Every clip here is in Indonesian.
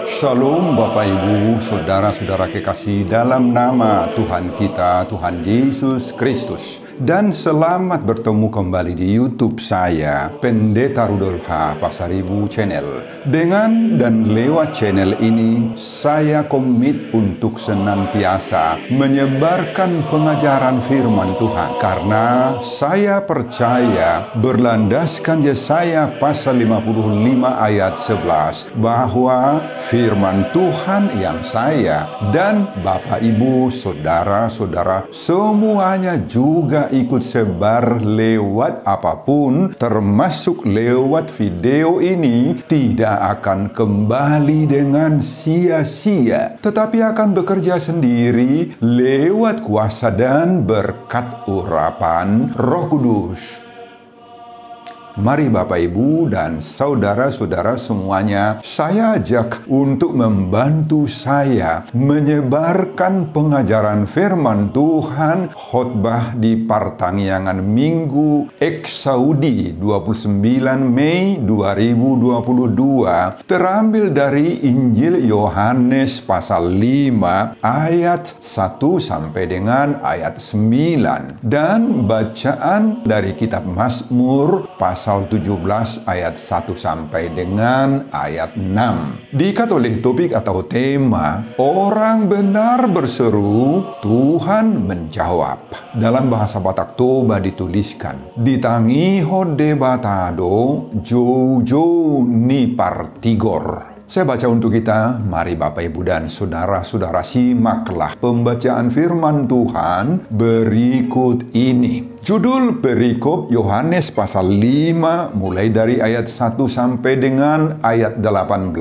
Shalom Bapak Ibu, Saudara-saudara kekasih dalam nama Tuhan kita, Tuhan Yesus Kristus. Dan selamat bertemu kembali di YouTube saya, Pendeta Rudolf H. Pasaribu Channel. Dengan dan lewat channel ini, saya komit untuk senantiasa menyebarkan pengajaran firman Tuhan. Karena saya percaya berlandaskan Yesaya pasal 55 ayat 11 bahwa firman Tuhan yang saya dan Bapak Ibu, saudara-saudara semuanya juga ikut sebar lewat apapun, termasuk lewat video ini, tidak akan kembali dengan sia-sia, tetapi akan bekerja sendiri lewat kuasa dan berkat urapan Roh Kudus. Mari Bapak Ibu dan saudara-saudara semuanya, saya ajak untuk membantu saya menyebarkan pengajaran firman Tuhan khotbah di Pertangyangan Minggu Eksaudi 29 Mei 2022 terambil dari Injil Yohanes pasal 5 ayat 1 sampai dengan ayat 9 dan bacaan dari kitab Mazmur pasal 17 ayat 1 sampai dengan ayat 6. Diikat oleh topik atau tema, orang benar berseru, Tuhan menjawab. Dalam bahasa Batak Toba dituliskan, ditangiho debatado, jojo ni partigor. Saya baca untuk kita, mari Bapak Ibu dan saudara-saudara simaklah pembacaan firman Tuhan berikut ini. Judul perikop Yohanes pasal 5 mulai dari ayat 1 sampai dengan ayat 18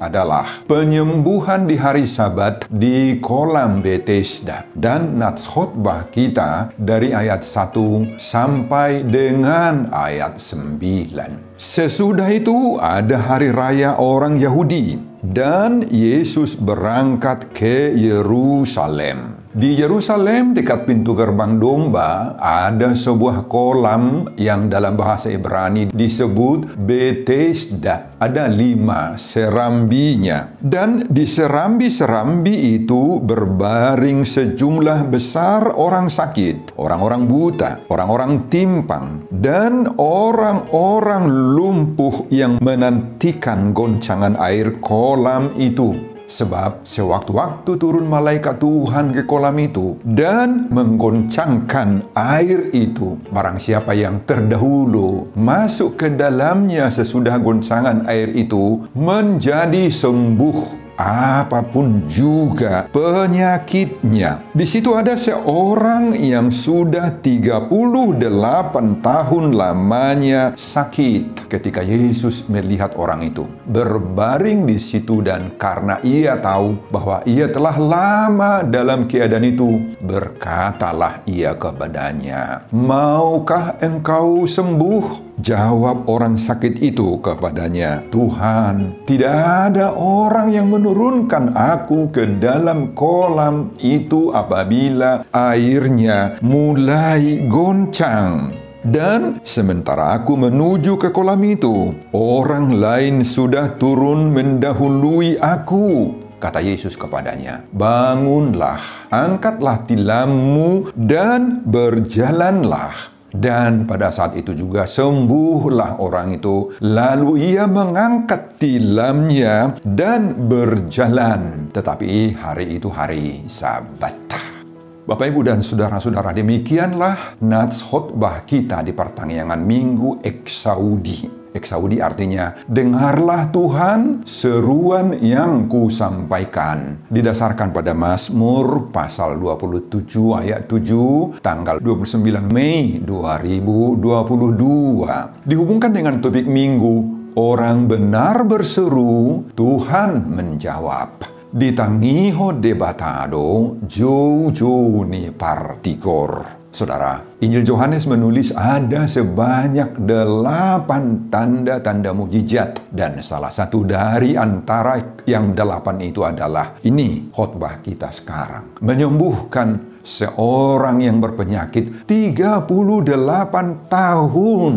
adalah penyembuhan di hari Sabat di kolam Bethesda. Dan nats khotbah kita dari ayat 1 sampai dengan ayat 9. Sesudah itu ada hari raya orang Yahudi dan Yesus berangkat ke Yerusalem. Di Yerusalem dekat pintu gerbang domba ada sebuah kolam yang dalam bahasa Ibrani disebut Bethesda. Ada 5 serambinya. Dan di serambi-serambi itu berbaring sejumlah besar orang sakit, orang-orang buta, orang-orang timpang, dan orang-orang lumpuh yang menantikan goncangan air kolam itu. Sebab sewaktu-waktu turun malaikat Tuhan ke kolam itu dan menggoncangkan air itu. Barang siapa yang terdahulu masuk ke dalamnya sesudah goncangan air itu menjadi sembuh. Apapun juga penyakitnya. Di situ ada seorang yang sudah 38 tahun lamanya sakit. Ketika Yesus melihat orang itu berbaring di situ dan karena ia tahu bahwa ia telah lama dalam keadaan itu, berkatalah ia kepadanya, "Maukah engkau sembuh?" Jawab orang sakit itu kepadanya, "Tuhan, tidak ada orang yang menurunkan aku ke dalam kolam itu apabila airnya mulai goncang. Dan sementara aku menuju ke kolam itu, orang lain sudah turun mendahului aku." Kata Yesus kepadanya, "Bangunlah, angkatlah tilammu dan berjalanlah." Dan pada saat itu juga sembuhlah orang itu. Lalu ia mengangkat tilamnya dan berjalan. Tetapi hari itu hari Sabat. Bapak Ibu dan saudara-saudara, demikianlah nats khotbah kita di Pertangyangan Minggu Eksaudi. Eksaudi artinya, dengarlah Tuhan seruan yang kusampaikan. Didasarkan pada Mazmur pasal 27 ayat 7 tanggal 29 Mei 2022. Dihubungkan dengan topik minggu, orang benar berseru, Tuhan menjawab. Ditangiho debatado, jojo ni partigor. Saudara, Injil Yohanes menulis ada sebanyak 8 tanda-tanda mujizat. Dan salah satu dari antara yang 8 itu adalah ini khotbah kita sekarang. Menyembuhkan seorang yang berpenyakit 38 tahun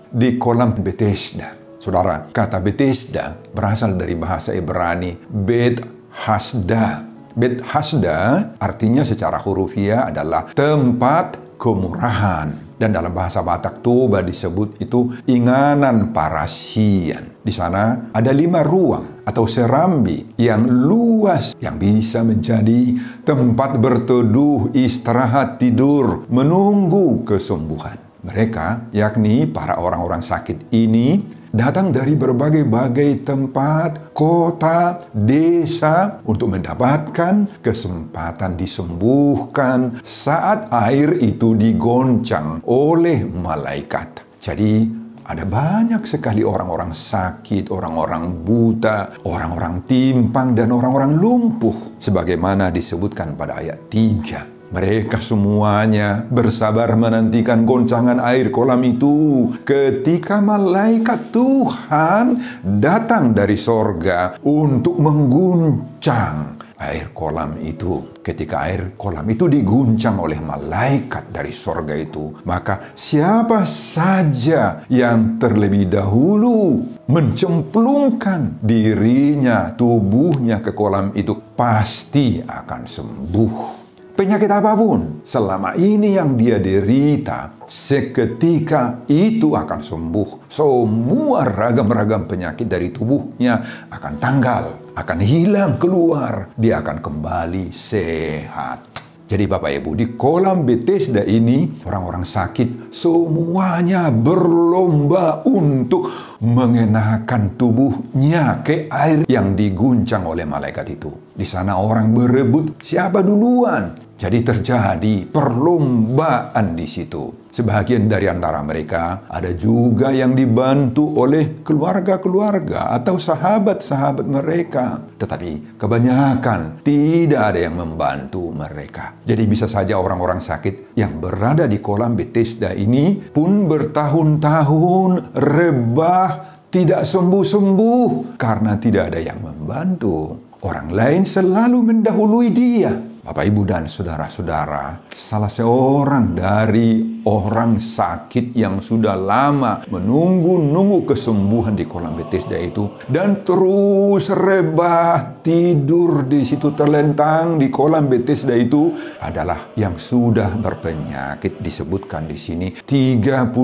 di kolam Bethesda. Saudara, kata Bethesda berasal dari bahasa Ibrani Bet Hasda. Bet Hasda artinya secara hurufiah adalah tempat kemurahan. Dan dalam bahasa Batak Toba disebut itu inganan parasian. Di sana ada 5 ruang atau serambi yang luas yang bisa menjadi tempat berteduh, istirahat, tidur, menunggu kesembuhan. Mereka, yakni para orang-orang sakit ini, datang dari berbagai-bagai tempat, kota, desa untuk mendapatkan kesempatan disembuhkan saat air itu digoncang oleh malaikat. Jadi ada banyak sekali orang-orang sakit, orang-orang buta, orang-orang timpang, dan orang-orang lumpuh. Sebagaimana disebutkan pada ayat 3. Mereka semuanya bersabar menantikan goncangan air kolam itu ketika malaikat Tuhan datang dari sorga untuk mengguncang air kolam itu. Ketika air kolam itu diguncang oleh malaikat dari sorga itu, maka siapa saja yang terlebih dahulu mencemplungkan dirinya, tubuhnya ke kolam itu pasti akan sembuh. Penyakit apapun selama ini yang dia derita, seketika itu akan sembuh. Semua ragam-ragam penyakit dari tubuhnya akan tanggal, akan hilang keluar. Dia akan kembali sehat. Jadi Bapak Ibu, di kolam Bethesda ini orang-orang sakit semuanya berlomba untuk mengenakan tubuhnya ke air yang diguncang oleh malaikat itu. Di sana orang berebut siapa duluan. Jadi terjadi perlombaan di situ. Sebagian dari antara mereka ada juga yang dibantu oleh keluarga-keluarga atau sahabat-sahabat mereka. Tetapi kebanyakan tidak ada yang membantu mereka. Jadi bisa saja orang-orang sakit yang berada di kolam Bethesda ini pun bertahun-tahun rebah, tidak sembuh-sembuh karena tidak ada yang membantu. Orang lain selalu mendahului dia. Bapak, Ibu, dan saudara-saudara, salah seorang dari orang sakit yang sudah lama menunggu kesembuhan di kolam Bethesda itu dan terus rebah tidur di situ, terlentang di kolam Bethesda itu adalah yang sudah berpenyakit disebutkan di sini 38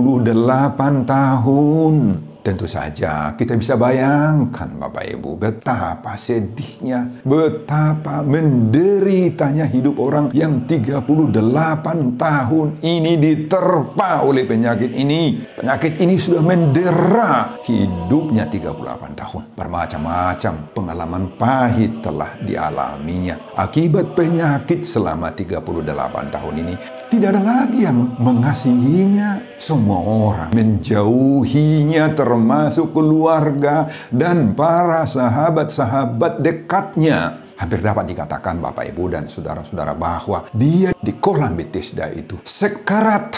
tahun. Tentu saja kita bisa bayangkan Bapak Ibu betapa sedihnya, betapa menderitanya hidup orang yang 38 tahun ini diterpa oleh penyakit ini. Penyakit ini sudah mendera hidupnya 38 tahun. Bermacam-macam pengalaman pahit telah dialaminya. Akibat penyakit selama 38 tahun ini, tidak ada lagi yang mengasihinya. Semua orang menjauhinya, termasuk keluarga dan para sahabat-sahabat dekatnya. Hampir dapat dikatakan Bapak, Ibu, dan saudara-saudara bahwa dia di kolam Bethesda itu sekarat,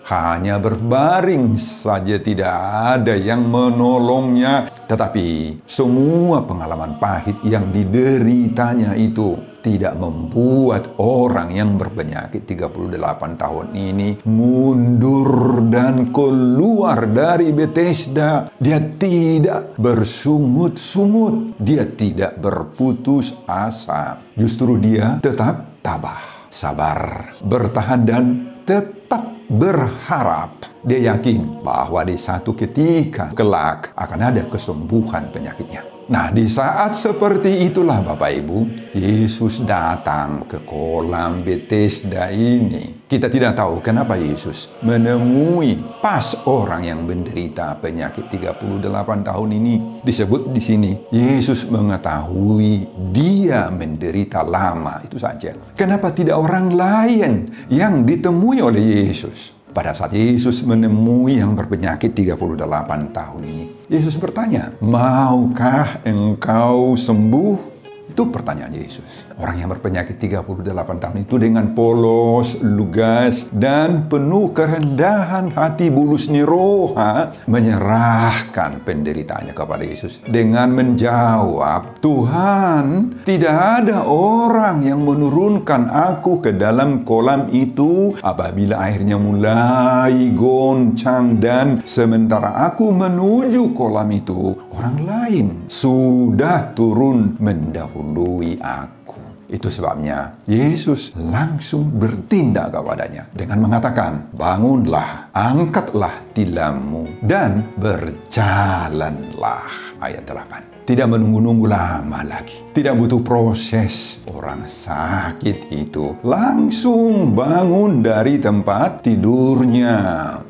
hanya berbaring saja, tidak ada yang menolongnya. Tetapi semua pengalaman pahit yang dideritanya itu tidak membuat orang yang berpenyakit 38 tahun ini mundur dan keluar dari Bethesda. Dia tidak bersungut-sungut, dia tidak berputus asa. Justru dia tetap tabah, sabar, bertahan, dan tetap berharap. Dia yakin bahwa di satu ketika kelak akan ada kesembuhan penyakitnya. Nah, di saat seperti itulah Bapak Ibu, Yesus datang ke kolam Bethesda ini. Kita tidak tahu kenapa Yesus menemui pas orang yang menderita penyakit 38 tahun ini. Disebut di sini, Yesus mengetahui dia menderita lama, itu saja. Kenapa tidak orang lain yang ditemui oleh Yesus? Pada saat Yesus menemui yang berpenyakit 38 tahun ini, Yesus bertanya, "Maukah engkau sembuh?" Itu pertanyaan Yesus. Orang yang berpenyakit 38 tahun itu dengan polos, lugas, dan penuh kerendahan hati bulus niroha menyerahkan penderitaannya kepada Yesus dengan menjawab, Tuhan, tidak ada orang yang menurunkan aku ke dalam kolam itu apabila airnya mulai goncang, dan sementara aku menuju kolam itu, orang lain sudah turun mendahului aku. Itu sebabnya Yesus langsung bertindak kepadanya dengan mengatakan, bangunlah, angkatlah tilammu, dan berjalanlah. Ayat 8. Tidak menunggu-nunggu lama lagi. Tidak butuh proses. Orang sakit itu langsung bangun dari tempat tidurnya.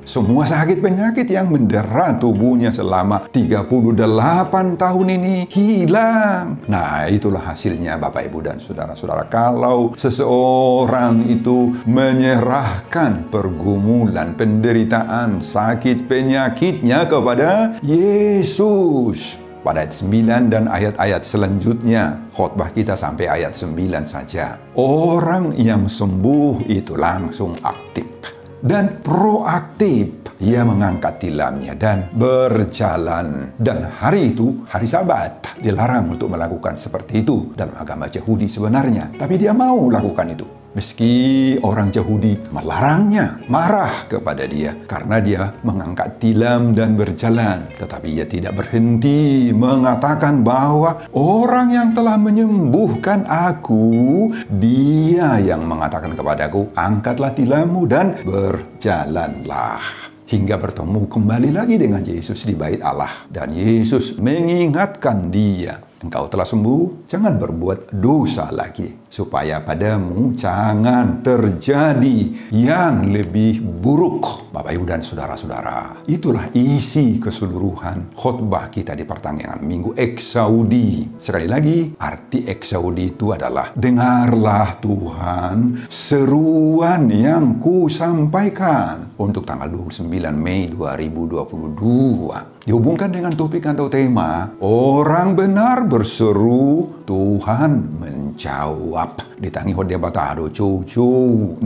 Semua sakit penyakit yang mendera tubuhnya selama 38 tahun ini hilang. Nah, itulah hasilnya Bapak, Ibu, dan saudara-saudara. Kalau seseorang itu menyerahkan pergumulan, penderitaan, sakit penyakitnya kepada Yesus. Pada ayat 9 dan ayat-ayat selanjutnya, khotbah kita sampai ayat 9 saja. Orang yang sembuh itu langsung aktif dan proaktif. Ia mengangkat tilamnya dan berjalan. Dan hari itu, hari Sabat. Dilarang untuk melakukan seperti itu dalam agama Yahudi sebenarnya. Tapi dia mau lakukan itu. Meski orang Yahudi melarangnya, marah kepada dia karena dia mengangkat tilam dan berjalan. Tetapi ia tidak berhenti mengatakan bahwa orang yang telah menyembuhkan aku, dia yang mengatakan kepadaku, angkatlah tilammu dan berjalanlah. Hingga bertemu kembali lagi dengan Yesus di bait Allah. Dan Yesus mengingatkan dia, engkau telah sembuh, jangan berbuat dosa lagi, supaya padamu jangan terjadi yang lebih buruk. Bapak, Ibu, dan saudara-saudara, itulah isi keseluruhan khotbah kita di pertengahan minggu Eksaudi. Sekali lagi, arti Eksaudi itu adalah, dengarlah Tuhan seruan yang ku sampaikan untuk tanggal 29 Mei 2022. Dihubungkan dengan topik atau tema, orang benar berseru, Tuhan menjawab. Ditangi hodia batado cucu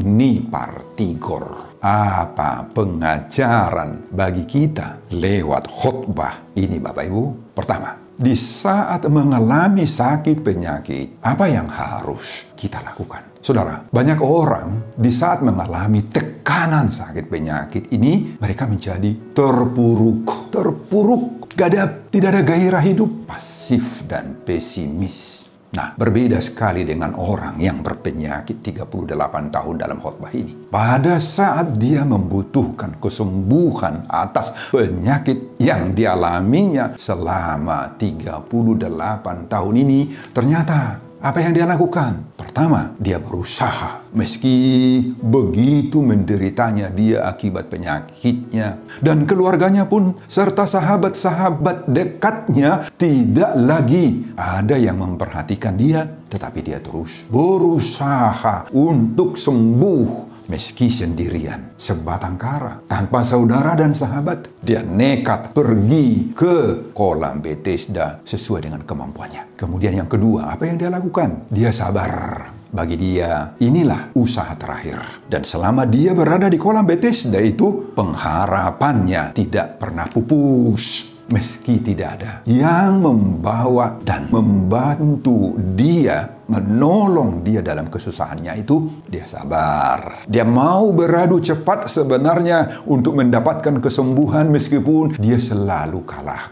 ni partigor. Apa pengajaran bagi kita lewat khotbah ini, Bapak Ibu? Pertama, di saat mengalami sakit penyakit, apa yang harus kita lakukan? Saudara, banyak orang di saat mengalami tekanan sakit penyakit ini, mereka menjadi terpuruk, gadap, tidak ada gairah hidup, pasif dan pesimis. Nah, berbeda sekali dengan orang yang berpenyakit 38 tahun dalam khotbah ini. Pada saat dia membutuhkan kesembuhan atas penyakit yang dialaminya selama 38 tahun ini, ternyata apa yang dia lakukan? Pertama, dia berusaha. Meski begitu menderitanya dia akibat penyakitnya, dan keluarganya pun serta sahabat-sahabat dekatnya tidak lagi ada yang memperhatikan dia, tetapi dia terus berusaha untuk sembuh. Meski sendirian, sebatang kara, tanpa saudara dan sahabat, dia nekat pergi ke kolam Bethesda sesuai dengan kemampuannya. Kemudian yang kedua, apa yang dia lakukan? Dia sabar. Bagi dia, inilah usaha terakhir. Dan selama dia berada di kolam Bethesda itu, pengharapannya tidak pernah pupus. Meski tidak ada yang membawa dan membantu dia, menolong dia dalam kesusahannya itu, dia sabar. Dia mau beradu cepat sebenarnya untuk mendapatkan kesembuhan meskipun dia selalu kalah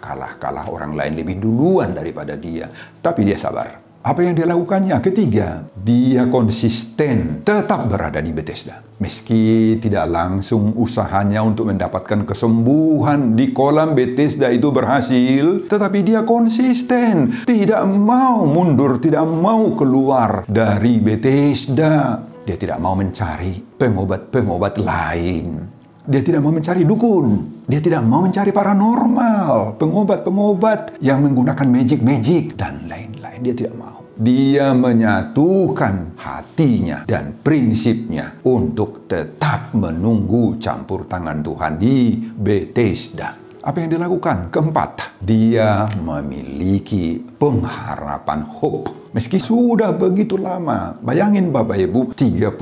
orang lain lebih duluan daripada dia. Tapi dia sabar. Apa yang dia lakukannya? Ketiga, dia konsisten tetap berada di Bethesda. Meski tidak langsung usahanya untuk mendapatkan kesembuhan di kolam Bethesda itu berhasil, tetapi dia konsisten, tidak mau mundur, tidak mau keluar dari Bethesda. Dia tidak mau mencari pengobat-pengobat lain. Dia tidak mau mencari dukun. Dia tidak mau mencari paranormal, pengobat-pengobat yang menggunakan magic dan lain-lain. Dia tidak mau. Dia menyatukan hatinya dan prinsipnya untuk tetap menunggu campur tangan Tuhan di Bethesda. Apa yang dilakukan? Keempat, dia memiliki pengharapan, hope. Meski sudah begitu lama, bayangin Bapak Ibu, 38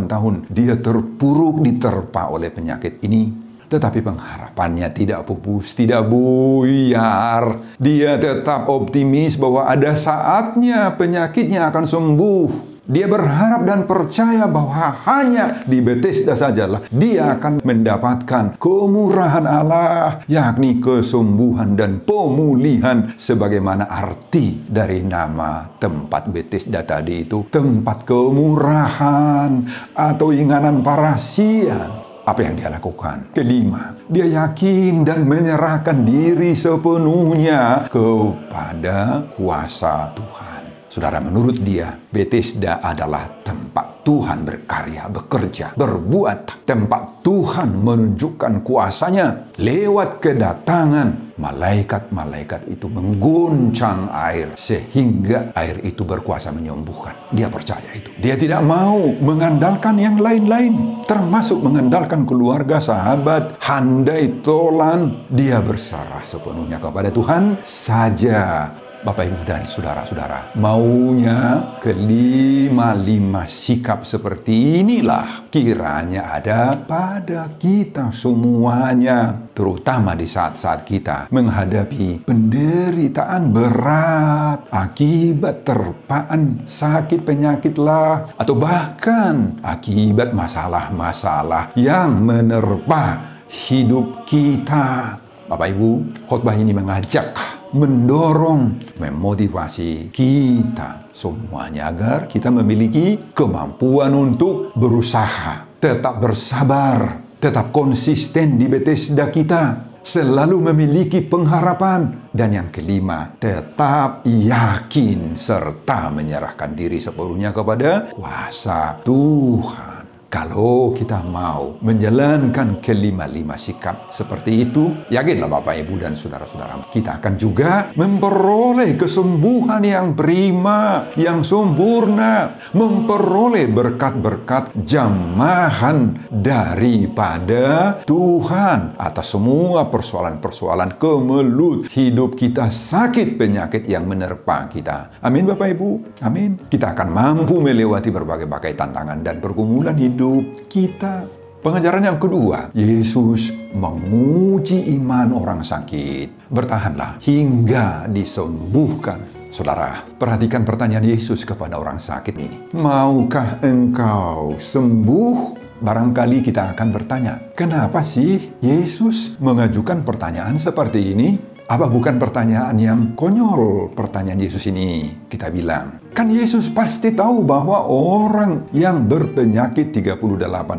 tahun dia terpuruk diterpa oleh penyakit ini. Tetapi pengharapannya tidak pupus, tidak buyar. Dia tetap optimis bahwa ada saatnya penyakitnya akan sembuh. Dia berharap dan percaya bahwa hanya di Bethesda sajalah dia akan mendapatkan kemurahan Allah, yakni kesembuhan dan pemulihan, sebagaimana arti dari nama tempat Bethesda tadi itu, tempat kemurahan atau inganan para sia. Apa yang dia lakukan? Kelima, dia yakin dan menyerahkan diri sepenuhnya kepada kuasa Tuhan. Saudara, menurut dia, Bethesda adalah tempat Tuhan berkarya, bekerja, berbuat. Tempat Tuhan menunjukkan kuasanya lewat kedatangan malaikat-malaikat itu mengguncang air sehingga air itu berkuasa menyembuhkan. Dia percaya itu. Dia tidak mau mengandalkan yang lain-lain, termasuk mengandalkan keluarga, sahabat, handai tolan. Dia berserah sepenuhnya kepada Tuhan saja. Bapak, Ibu, dan saudara-saudara, maunya kelima-lima sikap seperti inilah kiranya ada pada kita semuanya, terutama di saat-saat kita menghadapi penderitaan berat akibat terpaan sakit penyakitlah, atau bahkan akibat masalah-masalah yang menerpa hidup kita. Bapak Ibu, khotbah ini mengajak, mendorong, memotivasi kita semuanya agar kita memiliki kemampuan untuk berusaha, tetap bersabar, tetap konsisten di Bethesda kita, selalu memiliki pengharapan. Dan yang kelima, tetap yakin serta menyerahkan diri sepenuhnya kepada kuasa Tuhan. Kalau kita mau menjalankan kelima-lima sikap seperti itu, yakinlah Bapak, Ibu, dan saudara-saudara, kita akan juga memperoleh kesembuhan yang prima, yang sempurna, memperoleh berkat-berkat jamahan daripada Tuhan atas semua persoalan-persoalan kemelut hidup kita, sakit penyakit yang menerpa kita. Amin Bapak Ibu, amin. Kita akan mampu melewati berbagai-bagai tantangan dan pergumulan hidup kita. Pengajaran yang kedua, Yesus menguji iman orang sakit. Bertahanlah hingga disembuhkan. Saudara, perhatikan pertanyaan Yesus kepada orang sakit ini. Maukah engkau sembuh? Barangkali kita akan bertanya, kenapa sih Yesus mengajukan pertanyaan seperti ini? Apa bukan pertanyaan yang konyol, pertanyaan Yesus ini? Kita bilang, kan Yesus pasti tahu bahwa orang yang berpenyakit 38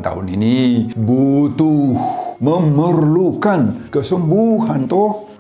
tahun ini butuh, memerlukan kesembuhan toh.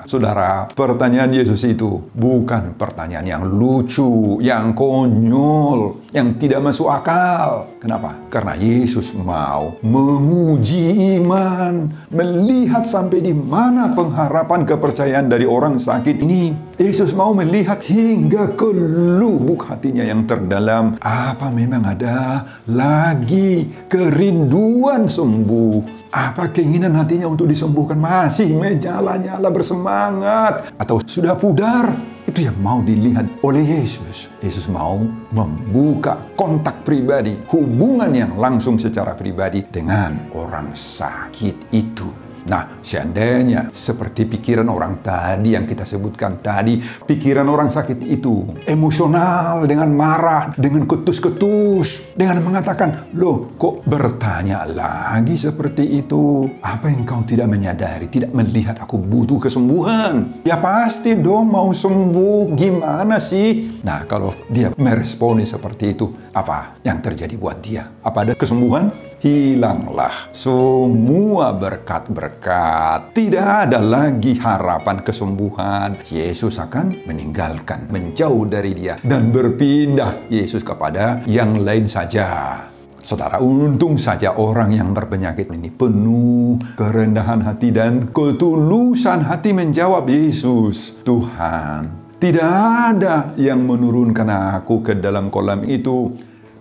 Saudara, pertanyaan Yesus itu bukan pertanyaan yang lucu, yang konyol, yang tidak masuk akal. Kenapa? Karena Yesus mau menguji iman, melihat sampai di mana pengharapan kepercayaan dari orang sakit ini. Yesus mau melihat hingga ke lubuk hatinya yang terdalam. Apa memang ada lagi kerinduan sembuh? Apa keinginan hatinya untuk disembuhkan masih menyala-nyala bersemangat? Atau sudah pudar? Itu yang mau dilihat oleh Yesus. Yesus mau membuka kontak pribadi, hubungan yang langsung secara pribadi dengan orang sakit itu. Nah, seandainya seperti pikiran orang tadi yang kita sebutkan tadi, pikiran orang sakit itu emosional, dengan marah, dengan ketus-ketus, dengan mengatakan, loh kok bertanya lagi seperti itu? Apa yang kau tidak menyadari, tidak melihat aku butuh kesembuhan? Ya pasti dong mau sembuh, gimana sih? Nah, kalau dia meresponi seperti itu, apa yang terjadi buat dia? Apa ada kesembuhan? Hilanglah semua berkat-berkat. Tidak ada lagi harapan kesembuhan. Yesus akan meninggalkan, menjauh dari dia, dan berpindah Yesus kepada yang lain saja. Saudara, untung saja orang yang berpenyakit ini penuh kerendahan hati dan ketulusan hati menjawab Yesus, Tuhan, tidak ada yang menurunkan aku ke dalam kolam itu.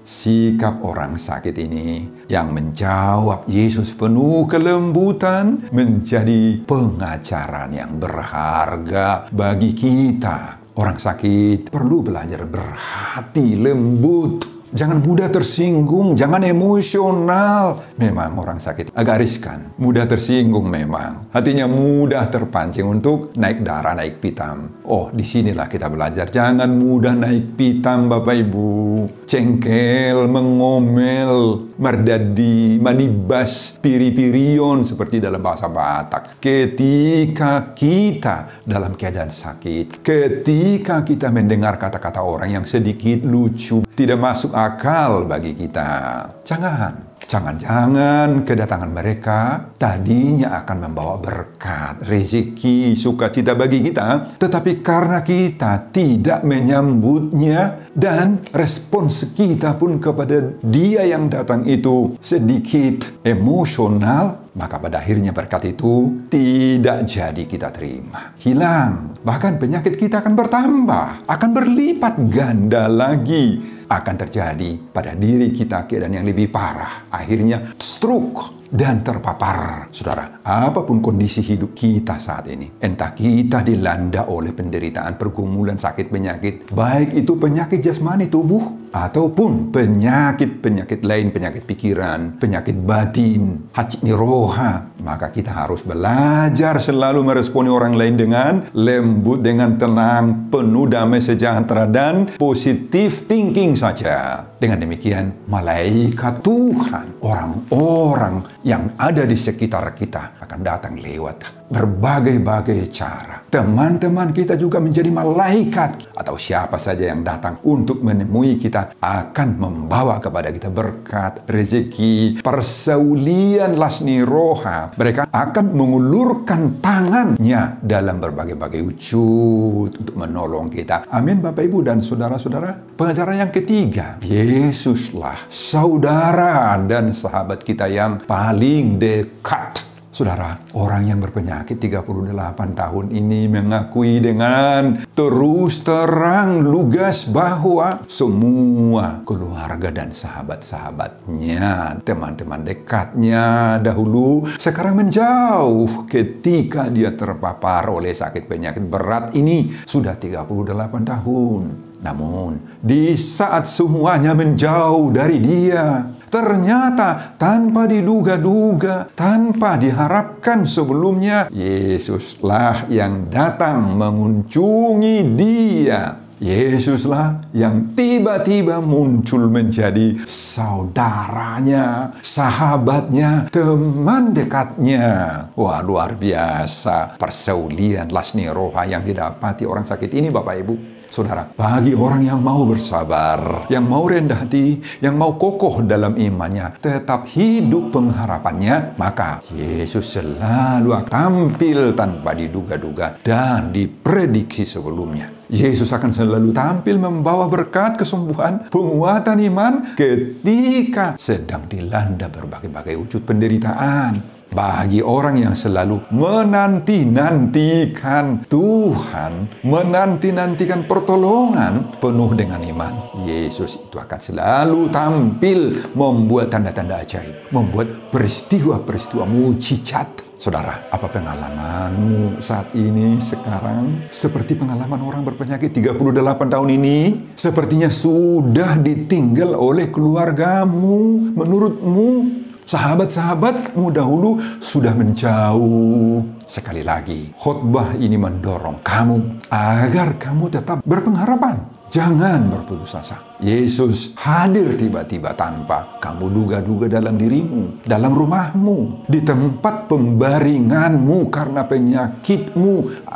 Sikap orang sakit ini yang menjawab Yesus penuh kelembutan menjadi pengajaran yang berharga bagi kita. Orang sakit perlu belajar berhati lembut. Jangan mudah tersinggung, jangan emosional. Memang orang sakit agak riskan, mudah tersinggung memang. Hatinya mudah terpancing untuk naik darah, naik pitam. Oh, disinilah kita belajar. Jangan mudah naik pitam, Bapak Ibu. Cengkel, mengomel, mardadi, manibas, piri-pirion seperti dalam bahasa Batak. Ketika kita dalam keadaan sakit, ketika kita mendengar kata-kata orang yang sedikit lucu, tidak masuk akal bagi kita. Jangan-jangan kedatangan mereka tadinya akan membawa berkat, rezeki, sukacita bagi kita, tetapi karena kita tidak menyambutnya dan respons kita pun kepada dia yang datang itu sedikit emosional, maka pada akhirnya berkat itu tidak jadi kita terima. Hilang. Bahkan penyakit kita akan bertambah, akan berlipat ganda lagi. Akan terjadi pada diri kita keadaan yang lebih parah. Akhirnya stroke dan terpapar. Saudara, apapun kondisi hidup kita saat ini, entah kita dilanda oleh penderitaan, pergumulan, sakit, penyakit, baik itu penyakit jasmani tubuh, ataupun penyakit-penyakit lain, penyakit pikiran, penyakit batin, hajni roha, maka kita harus belajar selalu meresponi orang lain dengan lembut, dengan tenang, penuh damai sejahtera, dan positive thinking saja. Dengan demikian, malaikat Tuhan, orang-orang yang ada di sekitar kita akan datang lewat berbagai-bagai cara. Teman-teman kita juga menjadi malaikat, atau siapa saja yang datang untuk menemui kita akan membawa kepada kita berkat, rezeki, persaulian lasni roha. Mereka akan mengulurkan tangannya dalam berbagai-bagai wujud untuk menolong kita. Amin, Bapak Ibu dan saudara-saudara. Pengajaran yang ketiga, Yesuslah saudara dan sahabat kita yang paling dekat. Saudara, orang yang berpenyakit 38 tahun ini mengakui dengan terus terang lugas bahwa semua keluarga dan sahabat-sahabatnya, teman-teman dekatnya dahulu, sekarang menjauh ketika dia terpapar oleh sakit penyakit berat ini sudah 38 tahun. Namun, di saat semuanya menjauh dari dia, ternyata tanpa diduga-duga, tanpa diharapkan sebelumnya, Yesuslah yang datang mengunjungi dia. Yesuslah yang tiba-tiba muncul menjadi saudaranya, sahabatnya, teman dekatnya. Wah, luar biasa persaulian lasni roha yang didapati orang sakit ini, Bapak Ibu. Saudara, bagi orang yang mau bersabar, yang mau rendah hati, yang mau kokoh dalam imannya, tetap hidup pengharapannya, maka Yesus selalu tampil tanpa diduga-duga dan diprediksi sebelumnya. Yesus akan selalu tampil membawa berkat, kesembuhan, penguatan iman ketika sedang dilanda berbagai-bagai wujud penderitaan. Bagi orang yang selalu menanti-nantikan Tuhan, menanti-nantikan pertolongan penuh dengan iman, Yesus itu akan selalu tampil membuat tanda-tanda ajaib, membuat peristiwa-peristiwa mujizat. Saudara, apa pengalamanmu saat ini, sekarang? Seperti pengalaman orang berpenyakit 38 tahun ini? Sepertinya sudah ditinggal oleh keluargamu, menurutmu. Sahabat-sahabatmu dahulu sudah menjauh. Sekali lagi, khotbah ini mendorong kamu agar kamu tetap berpengharapan. Jangan berputus asa. Yesus hadir tiba-tiba tanpa kamu duga-duga dalam dirimu, dalam rumahmu, di tempat pembaringanmu karena penyakitmu,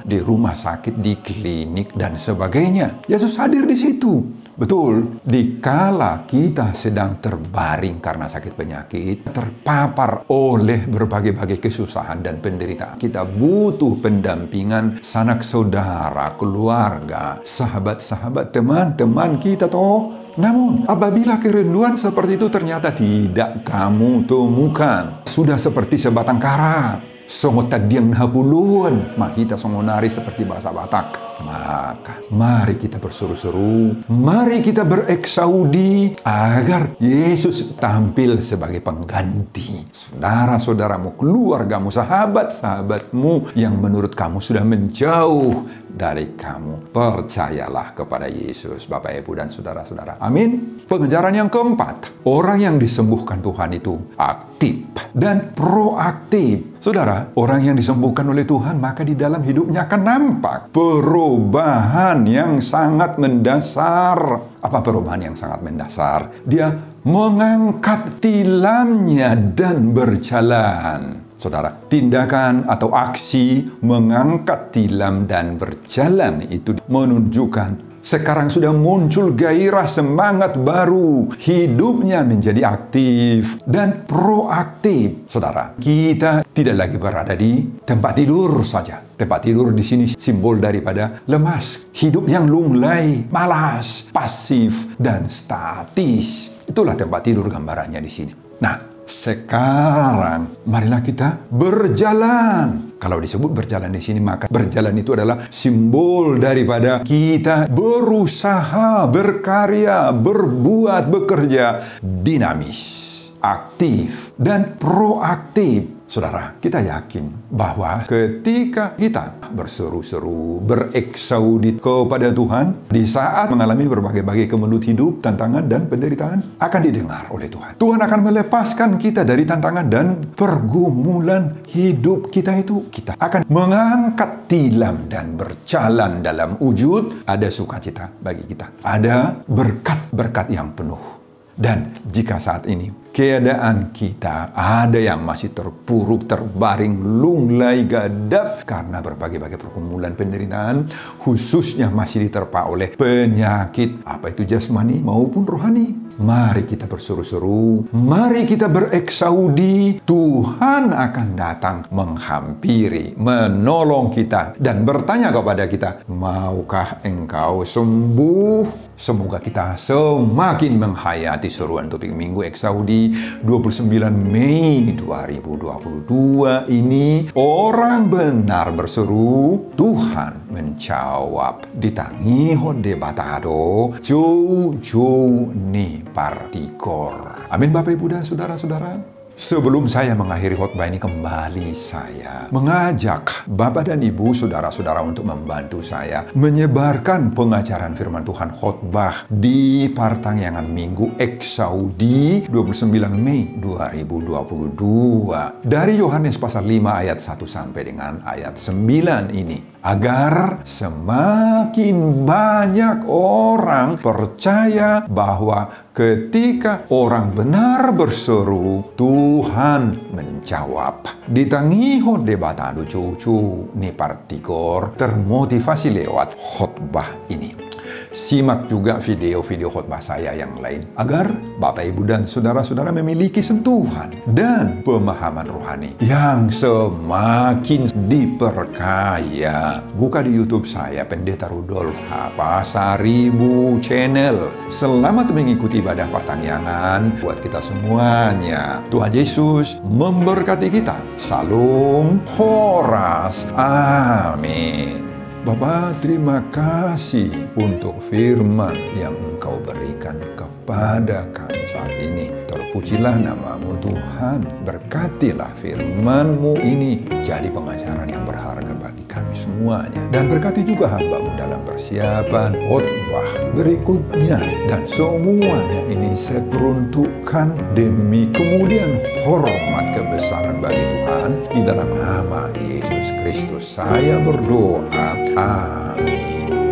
di rumah sakit, di klinik, dan sebagainya. Yesus hadir di situ. Betul, dikala kita sedang terbaring karena sakit penyakit, terpapar oleh berbagai-bagai kesusahan dan penderitaan, kita butuh pendampingan sanak saudara, keluarga, sahabat-sahabat, teman-teman kita toh. Namun, apabila kerinduan seperti itu ternyata tidak kamu temukan, sudah seperti sebatang kara, songo tadiang hapulun, mahita songo nari seperti bahasa Batak. Maka mari kita berseru-seru, mari kita bereksaudi agar Yesus tampil sebagai pengganti saudara-saudaramu, keluargamu, sahabat-sahabatmu yang menurut kamu sudah menjauh dari kamu. Percayalah kepada Yesus, Bapak, Ibu, dan saudara-saudara. Amin. Pengejaran yang keempat, orang yang disembuhkan Tuhan itu aktif dan proaktif. Saudara, orang yang disembuhkan oleh Tuhan, maka di dalam hidupnya akan nampak perubahan yang sangat mendasar. Apa perubahan yang sangat mendasar? Dia mengangkat tilamnya dan berjalan. Saudara, tindakan atau aksi mengangkat tilam dan berjalan itu menunjukkan sekarang sudah muncul gairah semangat baru. Hidupnya menjadi aktif dan proaktif. Saudara, kita tidak lagi berada di tempat tidur saja. Tempat tidur di sini simbol daripada lemas. Hidup yang lunglai, malas, pasif, dan statis. Itulah tempat tidur gambarannya di sini. Nah, sekarang marilah kita berjalan. Kalau disebut berjalan di sini, maka berjalan itu adalah simbol daripada kita berusaha, berkarya, berbuat, bekerja, dinamis, aktif, dan proaktif. Saudara, kita yakin bahwa ketika kita berseru-seru, bereksaudit kepada Tuhan, di saat mengalami berbagai-bagai kemelut hidup, tantangan, dan penderitaan, akan didengar oleh Tuhan. Tuhan akan melepaskan kita dari tantangan dan pergumulan hidup kita itu. Kita akan mengangkat tilam dan berjalan dalam wujud ada sukacita bagi kita. Ada berkat-berkat yang penuh. Dan jika saat ini keadaan kita ada yang masih terpuruk, terbaring, lunglai, gadap karena berbagai-bagai pergumulan penderitaan, khususnya masih diterpa oleh penyakit, apa itu jasmani maupun rohani. Mari kita berseru-seru, mari kita bereksaudi. Tuhan akan datang menghampiri, menolong kita, dan bertanya kepada kita, maukah engkau sembuh? Semoga kita semakin menghayati seruan Topik Minggu Eksaudi 29 Mei 2022 ini. Orang benar berseru, Tuhan menjawab. Ditangi hode batado, jauh-jauh ni partikor. Amin, Bapak, Ibu, dan saudara-saudara. Sebelum saya mengakhiri khotbah ini, kembali saya mengajak Bapak dan Ibu, saudara-saudara, untuk membantu saya menyebarkan pengajaran firman Tuhan khotbah di Partangyangan Minggu Eksaudi 29 Mei 2022. Dari Yohanes pasal 5 ayat 1 sampai dengan ayat 9 ini. Agar semakin banyak orang percaya bahwa ketika orang benar berseru, Tuhan menjawab. Ditangiho debatado cucu ni partikor, termotivasi lewat khotbah ini. Simak juga video-video khotbah saya yang lain agar Bapak, Ibu, dan saudara-saudara memiliki sentuhan dan pemahaman rohani yang semakin diperkaya. Buka di YouTube saya, Pendeta Rudolf H. Pasaribu Channel. Selamat mengikuti ibadah pertangyangan buat kita semuanya. Tuhan Yesus memberkati kita. Salam Horas. Amin. Bapa, terima kasih untuk firman yang Engkau berikan kepada kami saat ini. Terpujilah nama-Mu Tuhan, berkatilah firman-Mu ini jadi pengajaran yang berharga bagi kami semuanya. Dan berkati juga hamba-Mu dalam persiapan khotbah berikutnya. Dan semuanya ini saya peruntukkan demi kemuliaan hormat kebesaran bagi Tuhan. Di dalam nama Yesus Kristus saya berdoa. Amin.